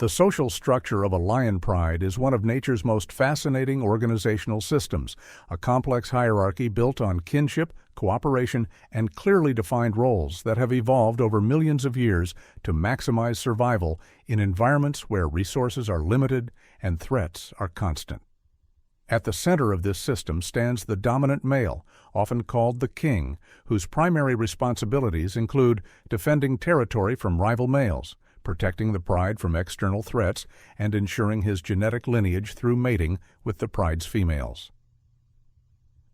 The social structure of a lion pride is one of nature's most fascinating organizational systems, a complex hierarchy built on kinship, cooperation, and clearly defined roles that have evolved over millions of years to maximize survival in environments where resources are limited and threats are constant. At the center of this system stands the dominant male, often called the king, whose primary responsibilities include defending territory from rival males, protecting the pride from external threats, and ensuring his genetic lineage through mating with the pride's females.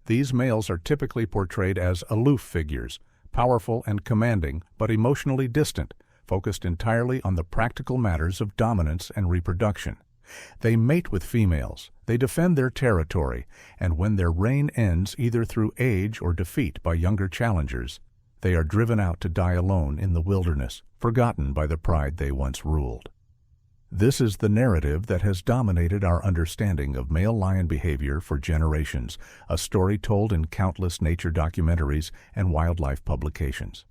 These males are typically portrayed as aloof figures, powerful and commanding, but emotionally distant, focused entirely on the practical matters of dominance and reproduction. They mate with females, they defend their territory, and when their reign ends either through age or defeat by younger challengers, they are driven out to die alone in the wilderness, forgotten by the pride they once ruled. This is the narrative that has dominated our understanding of male lion behavior for generations, a story told in countless nature documentaries and wildlife publications.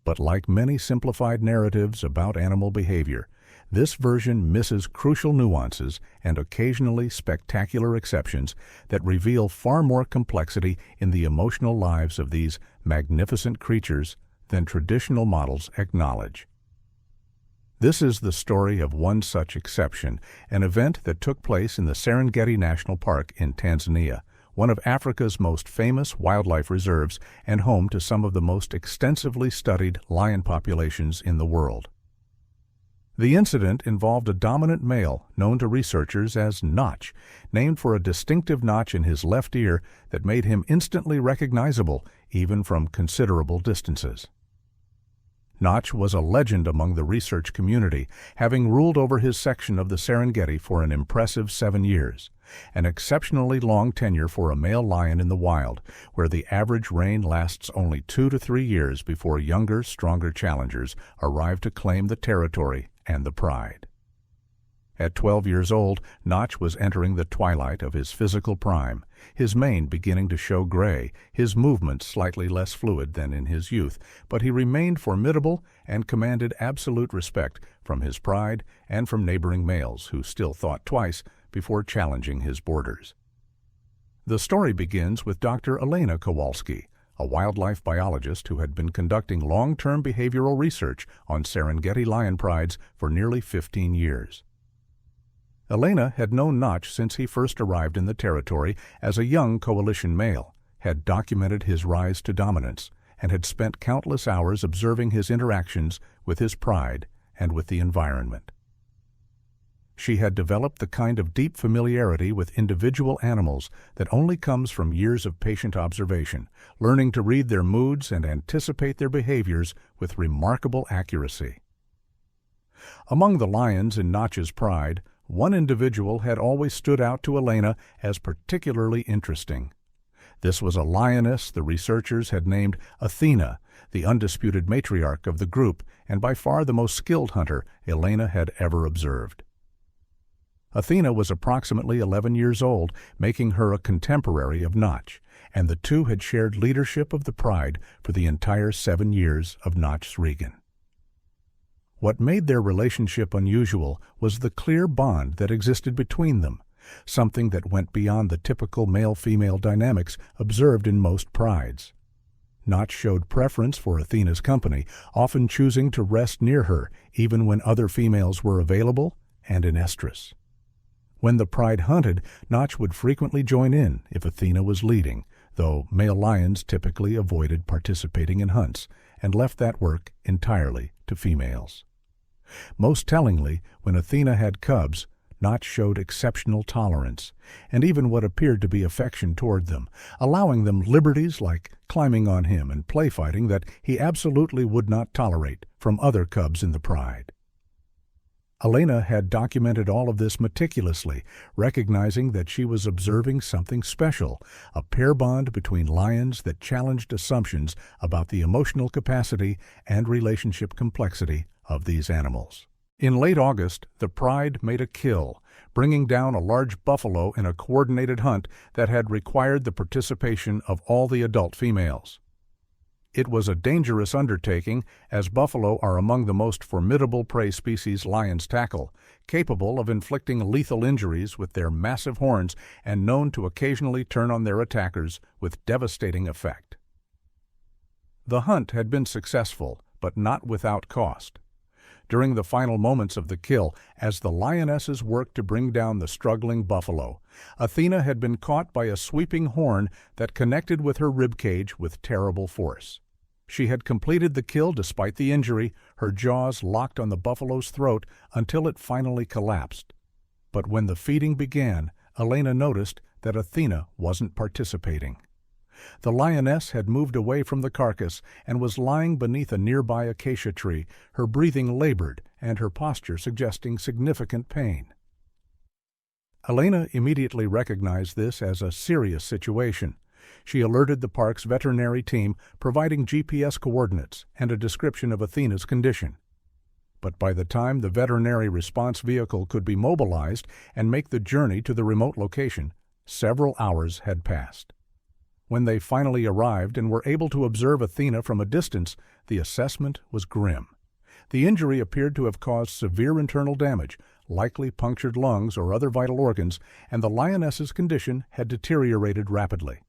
But like many simplified narratives about animal behavior, this version misses crucial nuances and occasionally spectacular exceptions that reveal far more complexity in the emotional lives of these magnificent creatures than traditional models acknowledge. This is the story of one such exception, an event that took place in the Serengeti National Park in Tanzania, one of Africa's most famous wildlife reserves and home to some of the most extensively studied lion populations in the world. The incident involved a dominant male known to researchers as Notch, named for a distinctive notch in his left ear that made him instantly recognizable even from considerable distances. Notch was a legend among the research community, having ruled over his section of the Serengeti for an impressive 7 years, an exceptionally long tenure for a male lion in the wild, where the average reign lasts only 2 to 3 years before younger, stronger challengers arrive to claim the territory and the pride. At 12 years old, Notch was entering the twilight of his physical prime, his mane beginning to show gray, his movements slightly less fluid than in his youth, but he remained formidable and commanded absolute respect from his pride and from neighboring males who still thought twice before challenging his borders. The story begins with Dr. Elena Kowalski, a wildlife biologist who had been conducting long-term behavioral research on Serengeti lion prides for nearly 15 years. Elena had known Notch since he first arrived in the territory as a young coalition male, had documented his rise to dominance, and had spent countless hours observing his interactions with his pride and with the environment. She had developed the kind of deep familiarity with individual animals that only comes from years of patient observation, learning to read their moods and anticipate their behaviors with remarkable accuracy. Among the lions in Notch's pride, one individual had always stood out to Elena as particularly interesting. This was a lioness the researchers had named Athena, the undisputed matriarch of the group and by far the most skilled hunter Elena had ever observed. Athena was approximately 11 years old, making her a contemporary of Notch, and the two had shared leadership of the pride for the entire 7 years of Notch's reign. What made their relationship unusual was the clear bond that existed between them, something that went beyond the typical male-female dynamics observed in most prides. Notch showed preference for Athena's company, often choosing to rest near her even when other females were available and in estrus. When the pride hunted, Notch would frequently join in if Athena was leading, though male lions typically avoided participating in hunts and left that work entirely to females. Most tellingly, when Athena had cubs, Notch showed exceptional tolerance, and even what appeared to be affection toward them, allowing them liberties like climbing on him and play fighting that he absolutely would not tolerate from other cubs in the pride. Elena had documented all of this meticulously, recognizing that she was observing something special, a pair bond between lions that challenged assumptions about the emotional capacity and relationship complexity of these animals. In late August, the pride made a kill, bringing down a large buffalo in a coordinated hunt that had required the participation of all the adult females. It was a dangerous undertaking, as buffalo are among the most formidable prey species lions tackle, capable of inflicting lethal injuries with their massive horns and known to occasionally turn on their attackers with devastating effect. The hunt had been successful, but not without cost. During the final moments of the kill, as the lionesses worked to bring down the struggling buffalo, Athena had been caught by a sweeping horn that connected with her ribcage with terrible force. She had completed the kill despite the injury, her jaws locked on the buffalo's throat until it finally collapsed. But when the feeding began, Elena noticed that Athena wasn't participating. The lioness had moved away from the carcass and was lying beneath a nearby acacia tree, her breathing labored and her posture suggesting significant pain. Elena immediately recognized this as a serious situation. She alerted the park's veterinary team, providing GPS coordinates and a description of Athena's condition. But by the time the veterinary response vehicle could be mobilized and make the journey to the remote location, several hours had passed. When they finally arrived and were able to observe Athena from a distance, the assessment was grim. The injury appeared to have caused severe internal damage, likely punctured lungs or other vital organs, and the lioness's condition had deteriorated rapidly.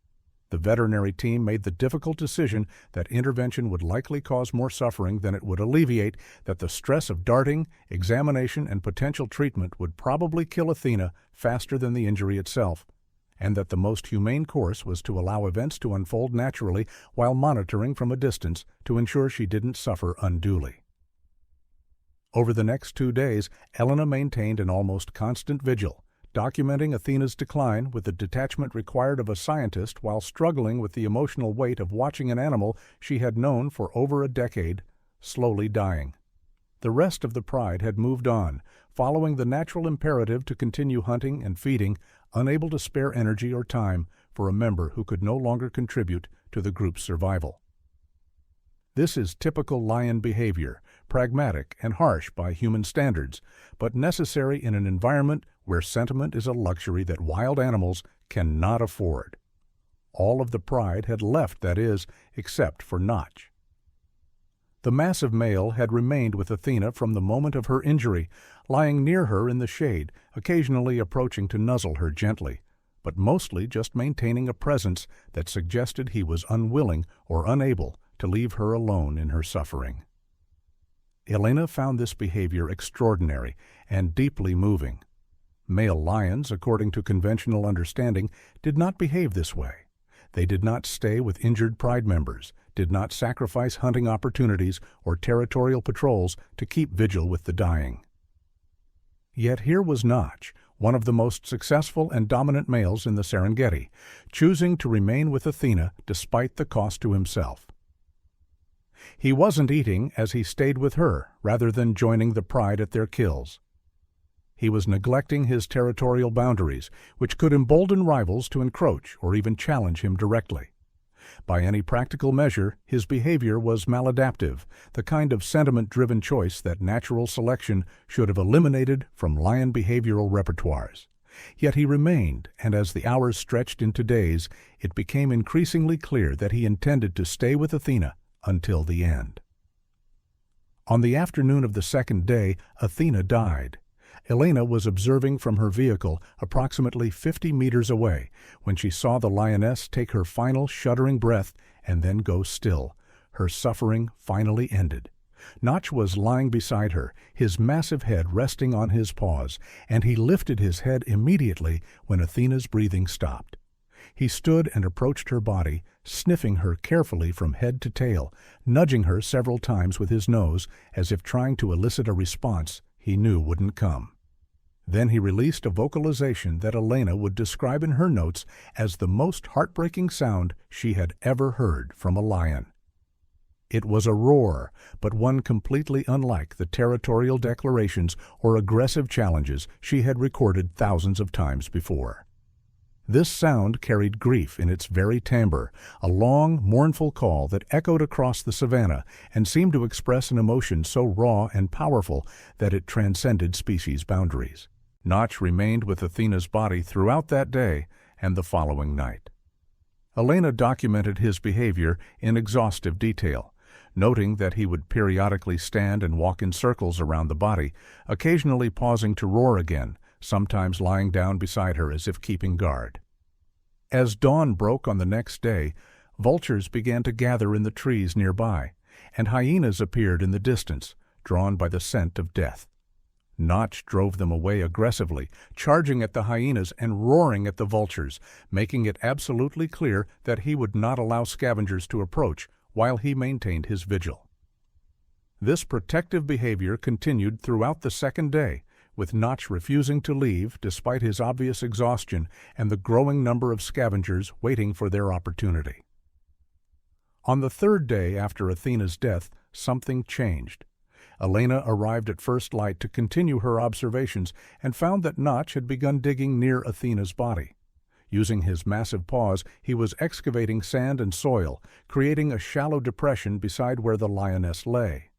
The veterinary team made the difficult decision that intervention would likely cause more suffering than it would alleviate, that the stress of darting, examination, and potential treatment would probably kill Athena faster than the injury itself, and that the most humane course was to allow events to unfold naturally while monitoring from a distance to ensure she didn't suffer unduly. Over the next 2 days, Elena maintained an almost constant vigil, documenting Athena's decline with the detachment required of a scientist while struggling with the emotional weight of watching an animal she had known for over a decade slowly dying. The rest of the pride had moved on, following the natural imperative to continue hunting and feeding, unable to spare energy or time for a member who could no longer contribute to the group's survival. This is typical lion behavior, pragmatic and harsh by human standards, but necessary in an environment where sentiment is a luxury that wild animals cannot afford. All of the pride had left, that is, except for Notch. The massive male had remained with Athena from the moment of her injury, lying near her in the shade, occasionally approaching to nuzzle her gently, but mostly just maintaining a presence that suggested he was unwilling or unable to leave her alone in her suffering. Elena found this behavior extraordinary and deeply moving. Male lions, according to conventional understanding, did not behave this way. They did not stay with injured pride members, did not sacrifice hunting opportunities or territorial patrols to keep vigil with the dying. Yet here was Notch, one of the most successful and dominant males in the Serengeti, choosing to remain with Athena despite the cost to himself. He wasn't eating as he stayed with her, rather than joining the pride at their kills. He was neglecting his territorial boundaries, which could embolden rivals to encroach or even challenge him directly. By any practical measure, his behavior was maladaptive, the kind of sentiment-driven choice that natural selection should have eliminated from lion behavioral repertoires. Yet he remained, and as the hours stretched into days, it became increasingly clear that he intended to stay with Athena until the end. On the afternoon of the second day, Athena died. Elena was observing from her vehicle approximately 50 meters away when she saw the lioness take her final shuddering breath and then go still. Her suffering finally ended. Notch was lying beside her, his massive head resting on his paws, and he lifted his head immediately when Athena's breathing stopped. He stood and approached her body, sniffing her carefully from head to tail, nudging her several times with his nose as if trying to elicit a response he knew wouldn't come. Then he released a vocalization that Elena would describe in her notes as the most heartbreaking sound she had ever heard from a lion. It was a roar, but one completely unlike the territorial declarations or aggressive challenges she had recorded thousands of times before. This sound carried grief in its very timbre, a long, mournful call that echoed across the savannah and seemed to express an emotion so raw and powerful that it transcended species boundaries. Notch remained with Athena's body throughout that day and the following night. Elena documented his behavior in exhaustive detail, noting that he would periodically stand and walk in circles around the body, occasionally pausing to roar again, sometimes lying down beside her as if keeping guard. As dawn broke on the next day, vultures began to gather in the trees nearby, and hyenas appeared in the distance, drawn by the scent of death. Notch drove them away aggressively, charging at the hyenas and roaring at the vultures, making it absolutely clear that he would not allow scavengers to approach while he maintained his vigil. This protective behavior continued throughout the second day, with Notch refusing to leave despite his obvious exhaustion and the growing number of scavengers waiting for their opportunity. On the third day after Athena's death, something changed. Elena arrived at first light to continue her observations and found that Notch had begun digging near Athena's body. Using his massive paws, he was excavating sand and soil, creating a shallow depression beside where the lioness lay.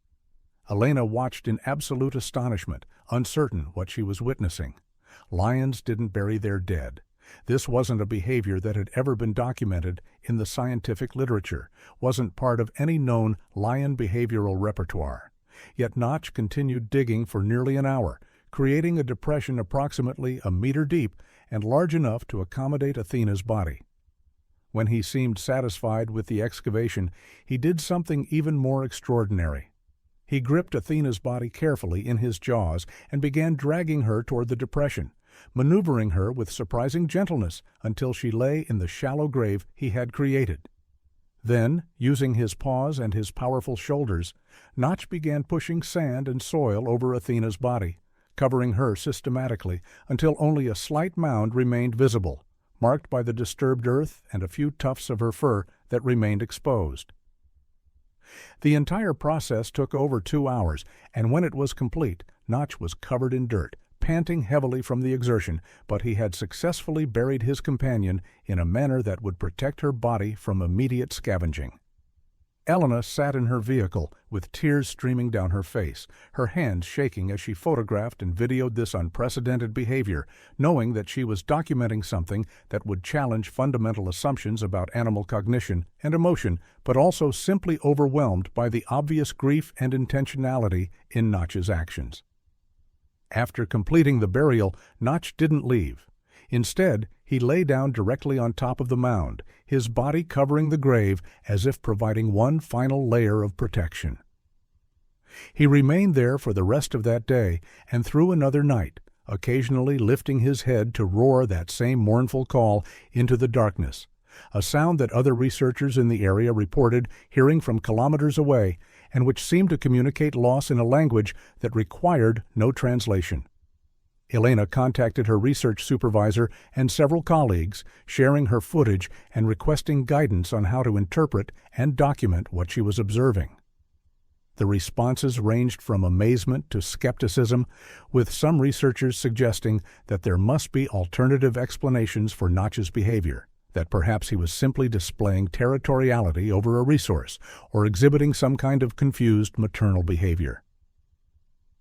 Elena watched in absolute astonishment, uncertain what she was witnessing. Lions didn't bury their dead. This wasn't a behavior that had ever been documented in the scientific literature, wasn't part of any known lion behavioral repertoire. Yet Notch continued digging for nearly an hour, creating a depression approximately a meter deep and large enough to accommodate Athena's body. When he seemed satisfied with the excavation, he did something even more extraordinary. He gripped Athena's body carefully in his jaws and began dragging her toward the depression, maneuvering her with surprising gentleness until she lay in the shallow grave he had created. Then, using his paws and his powerful shoulders, Notch began pushing sand and soil over Athena's body, covering her systematically until only a slight mound remained visible, marked by the disturbed earth and a few tufts of her fur that remained exposed. The entire process took over 2 hours, and when it was complete, Notch was covered in dirt, panting heavily from the exertion, but he had successfully buried his companion in a manner that would protect her body from immediate scavenging. Elena sat in her vehicle with tears streaming down her face, her hands shaking as she photographed and videoed this unprecedented behavior, knowing that she was documenting something that would challenge fundamental assumptions about animal cognition and emotion, but also simply overwhelmed by the obvious grief and intentionality in Notch's actions. After completing the burial, Notch didn't leave. Instead, he lay down directly on top of the mound, his body covering the grave as if providing one final layer of protection. He remained there for the rest of that day and through another night, occasionally lifting his head to roar that same mournful call into the darkness, a sound that other researchers in the area reported hearing from kilometers away and which seemed to communicate loss in a language that required no translation. Elena contacted her research supervisor and several colleagues, sharing her footage and requesting guidance on how to interpret and document what she was observing. The responses ranged from amazement to skepticism, with some researchers suggesting that there must be alternative explanations for Notch's behavior, that perhaps he was simply displaying territoriality over a resource or exhibiting some kind of confused maternal behavior.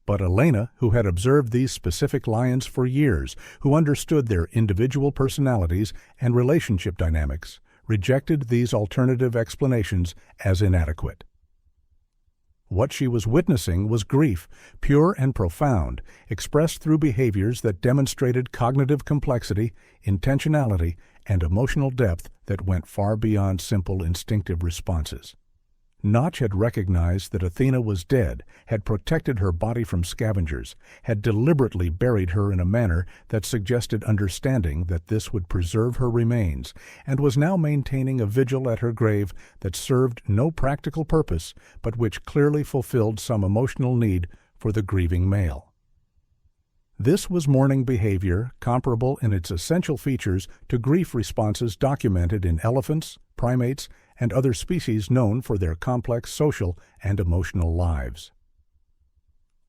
But Elena, who had observed these specific lions for years, who understood their individual personalities and relationship dynamics, rejected these alternative explanations as inadequate. What she was witnessing was grief, pure and profound, expressed through behaviors that demonstrated cognitive complexity, intentionality, and emotional depth that went far beyond simple instinctive responses. Notch had recognized that Athena was dead, had protected her body from scavengers, had deliberately buried her in a manner that suggested understanding that this would preserve her remains, and was now maintaining a vigil at her grave that served no practical purpose, but which clearly fulfilled some emotional need for the grieving male. This was mourning behavior comparable in its essential features to grief responses documented in elephants, primates, and other species known for their complex social and emotional lives.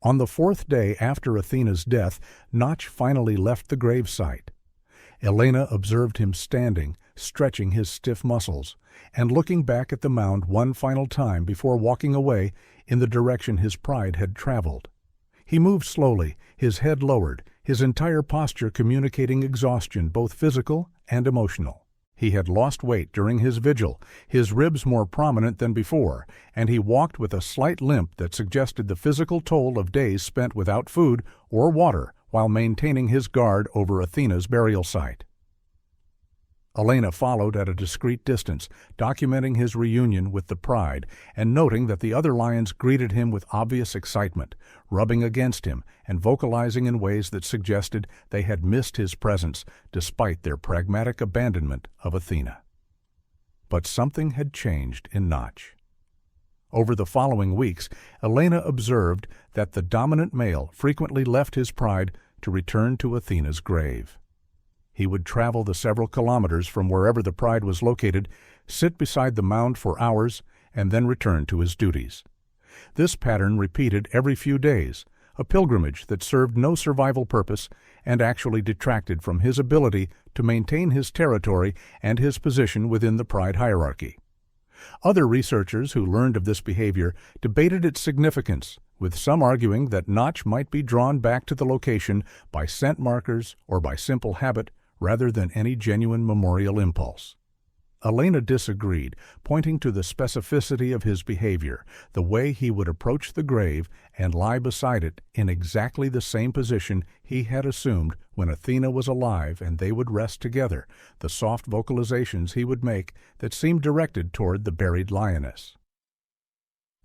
On the fourth day after Athena's death, Notch finally left the gravesite. Elena observed him standing, stretching his stiff muscles, and looking back at the mound one final time before walking away in the direction his pride had traveled. He moved slowly, his head lowered, his entire posture communicating exhaustion both physical and emotional. He had lost weight during his vigil, his ribs more prominent than before, and he walked with a slight limp that suggested the physical toll of days spent without food or water while maintaining his guard over Athena's burial site. Elena followed at a discreet distance, documenting his reunion with the pride and noting that the other lions greeted him with obvious excitement, rubbing against him and vocalizing in ways that suggested they had missed his presence despite their pragmatic abandonment of Athena. But something had changed in Notch. Over the following weeks, Elena observed that the dominant male frequently left his pride to return to Athena's grave. He would travel the several kilometers from wherever the pride was located, sit beside the mound for hours, and then return to his duties. This pattern repeated every few days, a pilgrimage that served no survival purpose and actually detracted from his ability to maintain his territory and his position within the pride hierarchy. Other researchers who learned of this behavior debated its significance, with some arguing that Notch might be drawn back to the location by scent markers or by simple habit rather than any genuine memorial impulse. Elena disagreed, pointing to the specificity of his behavior, the way he would approach the grave and lie beside it in exactly the same position he had assumed when Athena was alive and they would rest together, the soft vocalizations he would make that seemed directed toward the buried lioness.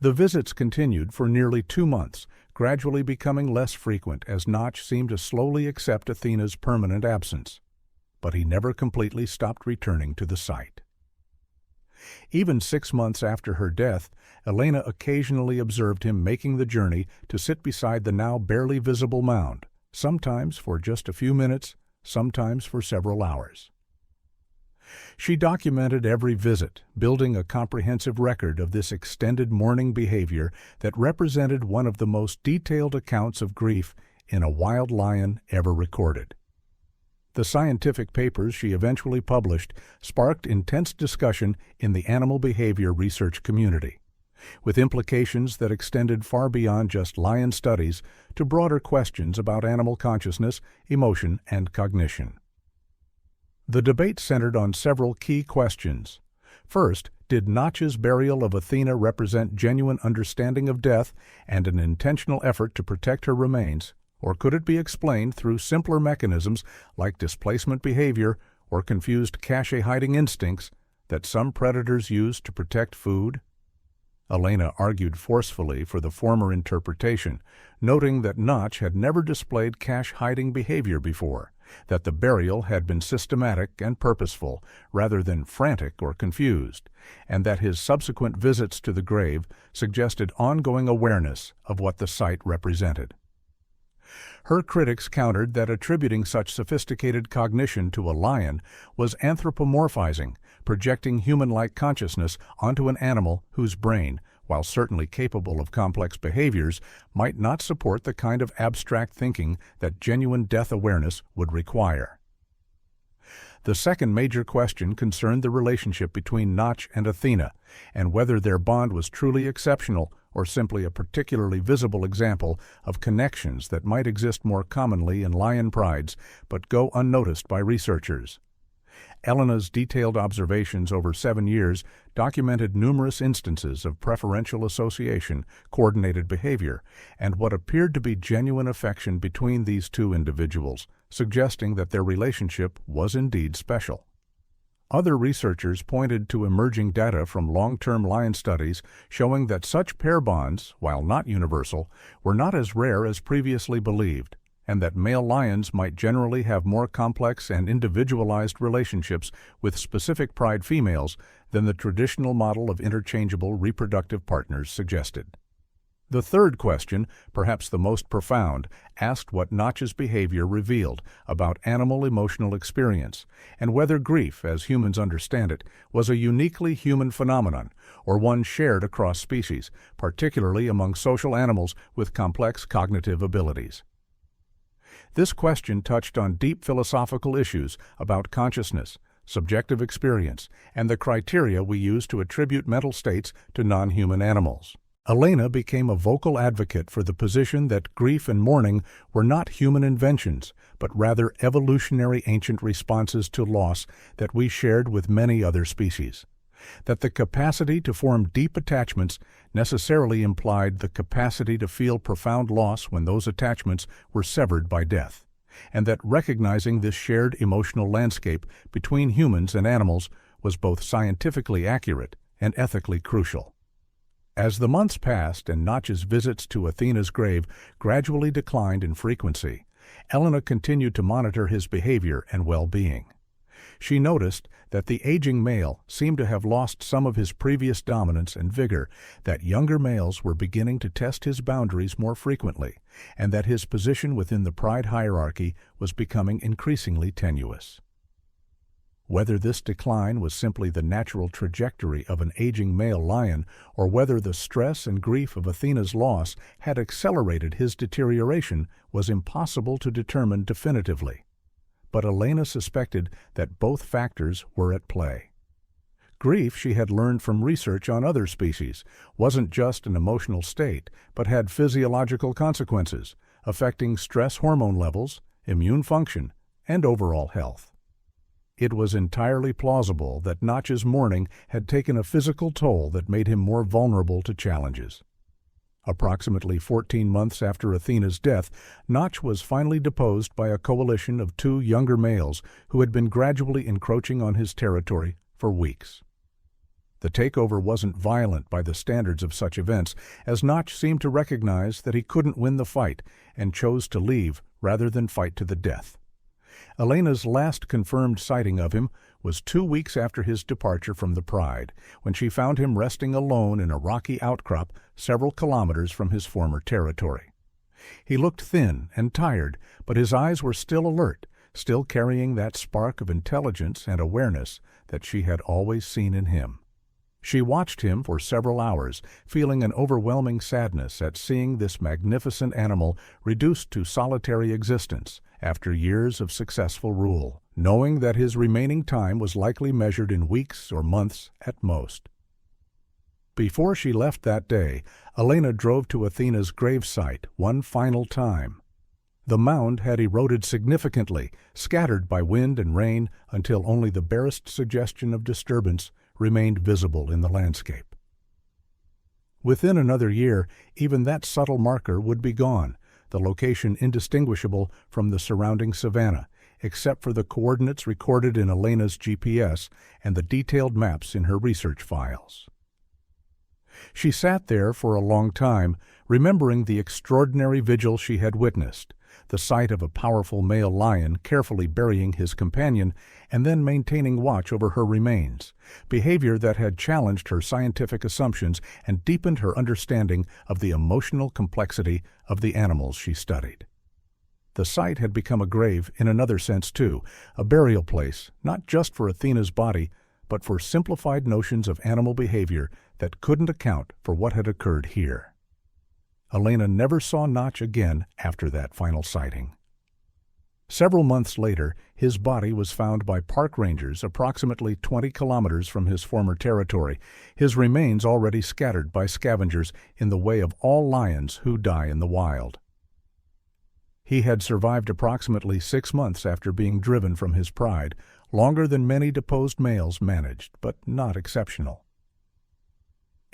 The visits continued for nearly 2 months, gradually becoming less frequent as Notch seemed to slowly accept Athena's permanent absence. But he never completely stopped returning to the site. Even 6 months after her death, Elena occasionally observed him making the journey to sit beside the now barely visible mound, sometimes for just a few minutes, sometimes for several hours. She documented every visit, building a comprehensive record of this extended mourning behavior that represented one of the most detailed accounts of grief in a wild lion ever recorded. The scientific papers she eventually published sparked intense discussion in the animal behavior research community, with implications that extended far beyond just lion studies to broader questions about animal consciousness, emotion, and cognition. The debate centered on several key questions. First, did Notch's burial of Athena represent genuine understanding of death and an intentional effort to protect her remains? Or could it be explained through simpler mechanisms like displacement behavior or confused cache-hiding instincts that some predators use to protect food? Elena argued forcefully for the former interpretation, noting that Notch had never displayed cache-hiding behavior before, that the burial had been systematic and purposeful rather than frantic or confused, and that his subsequent visits to the grave suggested ongoing awareness of what the site represented. Her critics countered that attributing such sophisticated cognition to a lion was anthropomorphizing, projecting human-like consciousness onto an animal whose brain, while certainly capable of complex behaviors, might not support the kind of abstract thinking that genuine death awareness would require. The second major question concerned the relationship between Notch and Athena, and whether their bond was truly exceptional or simply a particularly visible example of connections that might exist more commonly in lion prides but go unnoticed by researchers. Elena's detailed observations over 7 years documented numerous instances of preferential association, coordinated behavior, and what appeared to be genuine affection between these two individuals, suggesting that their relationship was indeed special. Other researchers pointed to emerging data from long-term lion studies showing that such pair bonds, while not universal, were not as rare as previously believed, and that male lions might generally have more complex and individualized relationships with specific pride females than the traditional model of interchangeable reproductive partners suggested. The third question, perhaps the most profound, asked what Notch's behavior revealed about animal emotional experience, and whether grief, as humans understand it, was a uniquely human phenomenon, or one shared across species, particularly among social animals with complex cognitive abilities. This question touched on deep philosophical issues about consciousness, subjective experience, and the criteria we use to attribute mental states to non-human animals. Elena became a vocal advocate for the position that grief and mourning were not human inventions, but rather evolutionary ancient responses to loss that we shared with many other species. That the capacity to form deep attachments necessarily implied the capacity to feel profound loss when those attachments were severed by death, and that recognizing this shared emotional landscape between humans and animals was both scientifically accurate and ethically crucial. As the months passed and Notch's visits to Athena's grave gradually declined in frequency, Elena continued to monitor his behavior and well-being. She noticed that the aging male seemed to have lost some of his previous dominance and vigor, that younger males were beginning to test his boundaries more frequently, and that his position within the pride hierarchy was becoming increasingly tenuous. Whether this decline was simply the natural trajectory of an aging male lion, or whether the stress and grief of Athena's loss had accelerated his deterioration, was impossible to determine definitively. But Elena suspected that both factors were at play. Grief, she had learned from research on other species, wasn't just an emotional state, but had physiological consequences, affecting stress hormone levels, immune function, and overall health. It was entirely plausible that Notch's mourning had taken a physical toll that made him more vulnerable to challenges. Approximately 14 months after Athena's death, Notch was finally deposed by a coalition of 2 younger males who had been gradually encroaching on his territory for weeks. The takeover wasn't violent by the standards of such events, as Notch seemed to recognize that he couldn't win the fight and chose to leave rather than fight to the death. Elena's last confirmed sighting of him was 2 weeks after his departure from the Pride, when she found him resting alone in a rocky outcrop several kilometers from his former territory. He looked thin and tired, but his eyes were still alert, still carrying that spark of intelligence and awareness that she had always seen in him. She watched him for several hours, feeling an overwhelming sadness at seeing this magnificent animal reduced to solitary existence after years of successful rule, knowing that his remaining time was likely measured in weeks or months at most. Before she left that day, Elena drove to Athena's gravesite one final time. The mound had eroded significantly, scattered by wind and rain until only the barest suggestion of disturbance remained visible in the landscape. Within another year, even that subtle marker would be gone, the location indistinguishable from the surrounding savanna, except for the coordinates recorded in Elena's GPS and the detailed maps in her research files. She sat there for a long time, remembering the extraordinary vigil she had witnessed, the sight of a powerful male lion carefully burying his companion and then maintaining watch over her remains, behavior that had challenged her scientific assumptions and deepened her understanding of the emotional complexity of the animals she studied. The site had become a grave in another sense too, a burial place, not just for Athena's body, but for simplified notions of animal behavior that couldn't account for what had occurred here. Elena never saw Notch again after that final sighting. Several months later, his body was found by park rangers approximately 20 kilometers from his former territory, his remains already scattered by scavengers in the way of all lions who die in the wild. He had survived approximately 6 months after being driven from his pride, longer than many deposed males managed, but not exceptional.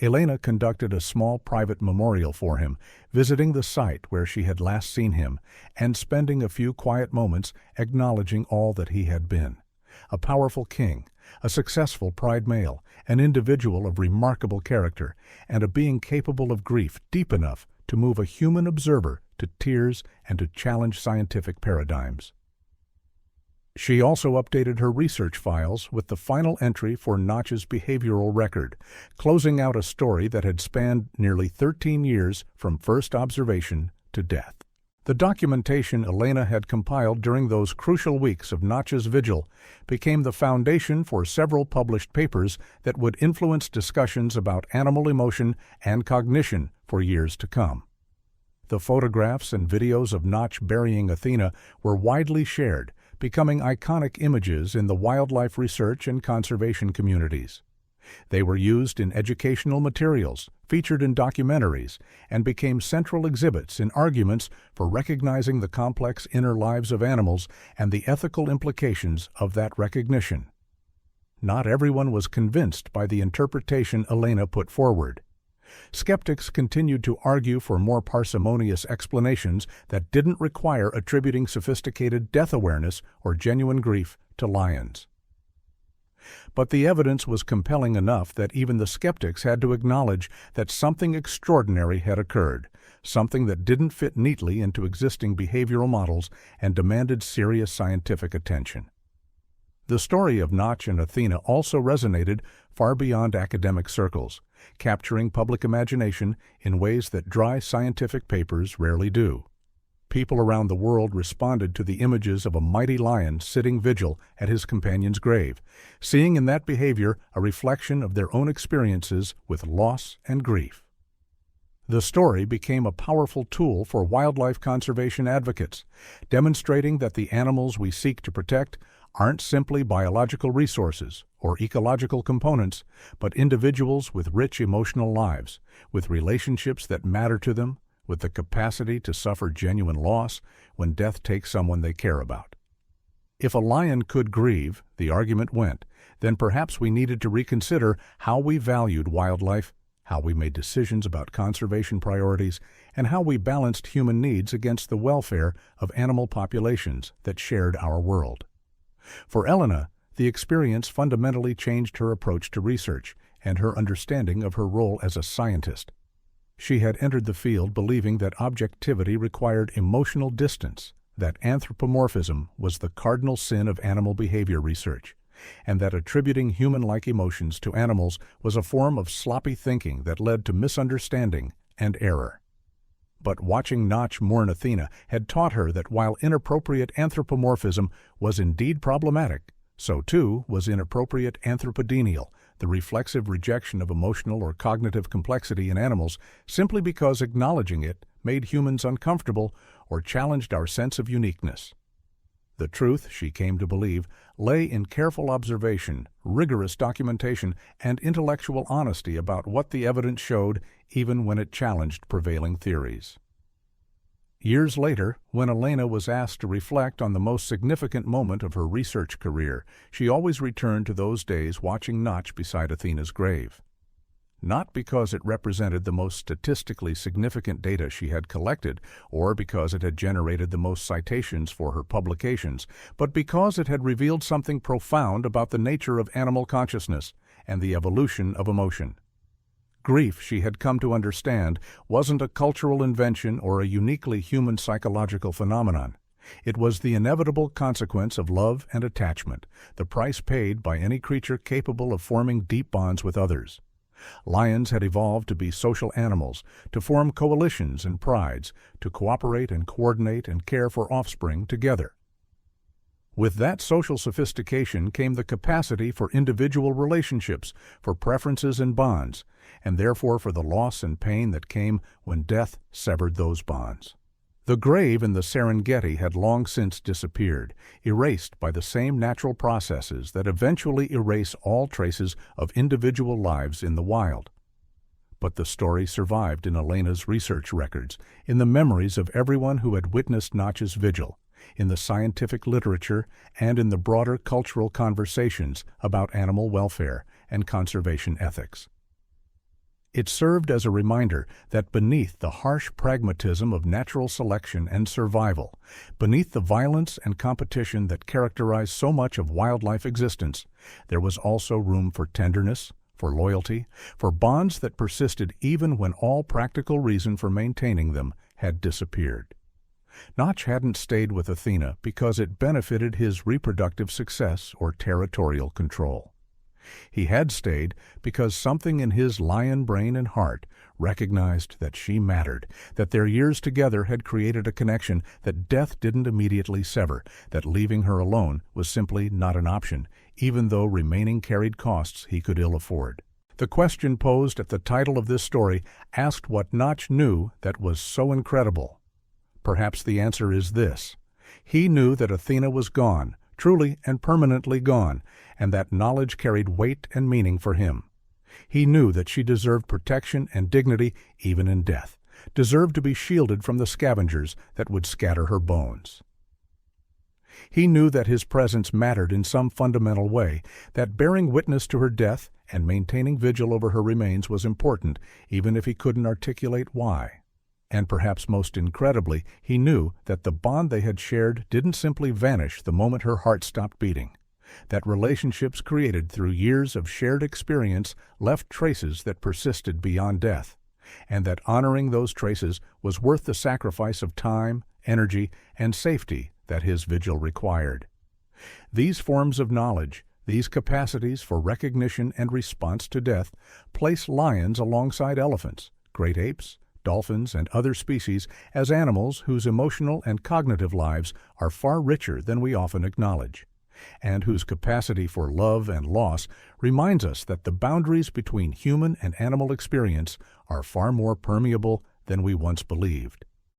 Elena conducted a small private memorial for him, visiting the site where she had last seen him, and spending a few quiet moments acknowledging all that he had been. A powerful king, a successful pride male, an individual of remarkable character, and a being capable of grief deep enough to move a human observer to tears and to challenge scientific paradigms. She also updated her research files with the final entry for Notch's behavioral record, closing out a story that had spanned nearly 13 years from first observation to death. The documentation Elena had compiled during those crucial weeks of Notch's vigil became the foundation for several published papers that would influence discussions about animal emotion and cognition for years to come. The photographs and videos of Notch burying Athena were widely shared, becoming iconic images in the wildlife research and conservation communities. They were used in educational materials, featured in documentaries, and became central exhibits in arguments for recognizing the complex inner lives of animals and the ethical implications of that recognition. Not everyone was convinced by the interpretation Elena put forward. Skeptics continued to argue for more parsimonious explanations that didn't require attributing sophisticated death awareness or genuine grief to lions. But the evidence was compelling enough that even the skeptics had to acknowledge that something extraordinary had occurred, something that didn't fit neatly into existing behavioral models and demanded serious scientific attention. The story of Notch and Athena also resonated far beyond academic circles, capturing public imagination in ways that dry scientific papers rarely do. People around the world responded to the images of a mighty lion sitting vigil at his companion's grave, seeing in that behavior a reflection of their own experiences with loss and grief. The story became a powerful tool for wildlife conservation advocates, demonstrating that the animals we seek to protect aren't simply biological resources or ecological components, but individuals with rich emotional lives, with relationships that matter to them, with the capacity to suffer genuine loss when death takes someone they care about. If a lion could grieve, the argument went, then perhaps we needed to reconsider how we valued wildlife, how we made decisions about conservation priorities, and how we balanced human needs against the welfare of animal populations that shared our world. For Elena, the experience fundamentally changed her approach to research and her understanding of her role as a scientist. She had entered the field believing that objectivity required emotional distance, that anthropomorphism was the cardinal sin of animal behavior research, and that attributing human-like emotions to animals was a form of sloppy thinking that led to misunderstanding and error. But watching Notch mourn Athena had taught her that while inappropriate anthropomorphism was indeed problematic, so too was inappropriate anthropodenial, the reflexive rejection of emotional or cognitive complexity in animals simply because acknowledging it made humans uncomfortable or challenged our sense of uniqueness. The truth, she came to believe, lay in careful observation, rigorous documentation, and intellectual honesty about what the evidence showed, even when it challenged prevailing theories. Years later, when Elena was asked to reflect on the most significant moment of her research career, she always returned to those days watching Notch beside Athena's grave. Not because it represented the most statistically significant data she had collected, or because it had generated the most citations for her publications, but because it had revealed something profound about the nature of animal consciousness and the evolution of emotion. Grief, she had come to understand, wasn't a cultural invention or a uniquely human psychological phenomenon. It was the inevitable consequence of love and attachment, the price paid by any creature capable of forming deep bonds with others. Lions had evolved to be social animals, to form coalitions and prides, to cooperate and coordinate and care for offspring together. With that social sophistication came the capacity for individual relationships, for preferences and bonds, and therefore for the loss and pain that came when death severed those bonds. The grave in the Serengeti had long since disappeared, erased by the same natural processes that eventually erase all traces of individual lives in the wild. But the story survived in Elena's research records, in the memories of everyone who had witnessed Notch's vigil, in the scientific literature, and in the broader cultural conversations about animal welfare and conservation ethics. It served as a reminder that beneath the harsh pragmatism of natural selection and survival, beneath the violence and competition that characterized so much of wildlife existence, there was also room for tenderness, for loyalty, for bonds that persisted even when all practical reason for maintaining them had disappeared. Notch hadn't stayed with Athena because it benefited his reproductive success or territorial control. He had stayed because something in his lion brain and heart recognized that she mattered, that their years together had created a connection that death didn't immediately sever, that leaving her alone was simply not an option, even though remaining carried costs he could ill afford. The question posed at the title of this story asked what Notch knew that was so incredible. Perhaps the answer is this: he knew that Athena was gone, truly and permanently gone, and that knowledge carried weight and meaning for him. He knew that she deserved protection and dignity even in death, deserved to be shielded from the scavengers that would scatter her bones. He knew that his presence mattered in some fundamental way, that bearing witness to her death and maintaining vigil over her remains was important, even if he couldn't articulate why. And perhaps most incredibly, he knew that the bond they had shared didn't simply vanish the moment her heart stopped beating, that relationships created through years of shared experience left traces that persisted beyond death, and that honoring those traces was worth the sacrifice of time, energy, and safety that his vigil required. These forms of knowledge, these capacities for recognition and response to death, place lions alongside elephants, great apes, dolphins, and other species as animals whose emotional and cognitive lives are far richer than we often acknowledge, and whose capacity for love and loss reminds us that the boundaries between human and animal experience are far more permeable than we once believed.